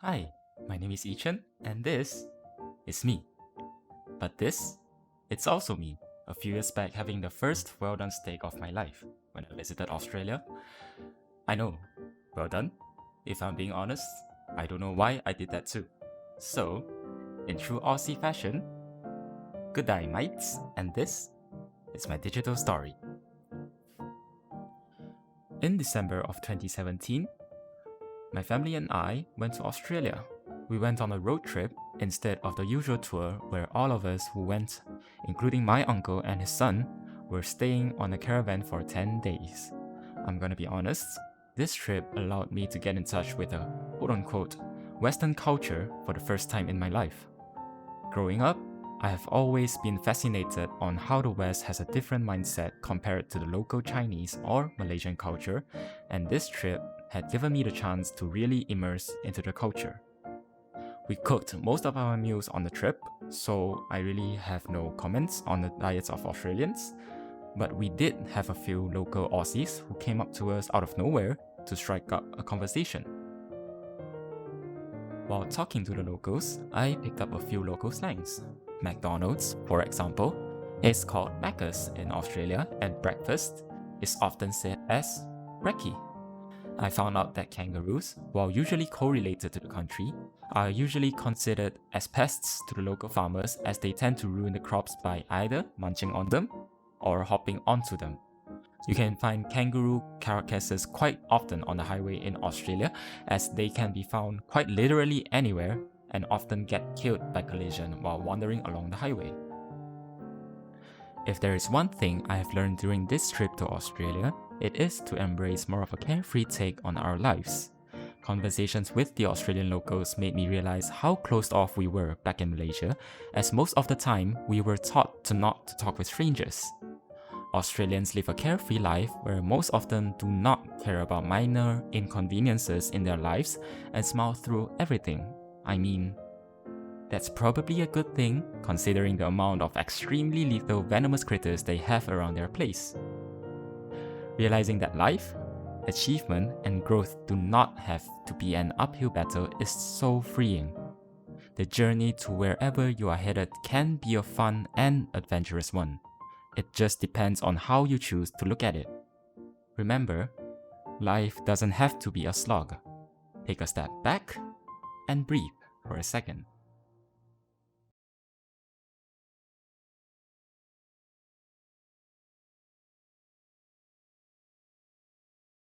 Hi, my name is Chen, and this is me. But this, it's also me, a few years back having the first well done steak of my life when I visited Australia. I know, well done. If I'm being honest, I don't know why I did that too. So, in true Aussie fashion, good day mates, and this is my digital story. In December of 2017, my family and I went to Australia. We went on a road trip instead of the usual tour where all of us who went, including my uncle and his son, were staying on a caravan for 10 days. I'm gonna be honest, this trip allowed me to get in touch with a quote-unquote Western culture for the first time in my life. Growing up, I have always been fascinated on how the West has a different mindset compared to the local Chinese or Malaysian culture, and this trip had given me the chance to really immerse into the culture. We cooked most of our meals on the trip, so I really have no comments on the diets of Australians, but we did have a few local Aussies who came up to us out of nowhere to strike up a conversation. While talking to the locals, I picked up a few local slangs. McDonald's, for example, is called Macca's in Australia, and breakfast is often said as brekkie. I found out that kangaroos, while usually correlated to the country, are usually considered as pests to the local farmers as they tend to ruin the crops by either munching on them or hopping onto them. You can find kangaroo carcasses quite often on the highway in Australia, as they can be found quite literally anywhere and often get killed by collision while wandering along the highway. If there is one thing I have learned during this trip to Australia, it is to embrace more of a carefree take on our lives. Conversations with the Australian locals made me realize how closed off we were back in Malaysia, as most of the time we were taught to not to talk with strangers. Australians live a carefree life where most of them do not care about minor inconveniences in their lives and smile through everything. I mean, that's probably a good thing considering the amount of extremely lethal venomous critters they have around their place. Realizing that life, achievement, and growth do not have to be an uphill battle is so freeing. The journey to wherever you are headed can be a fun and adventurous one. It just depends on how you choose to look at it. Remember, life doesn't have to be a slog. Take a step back and breathe for a second.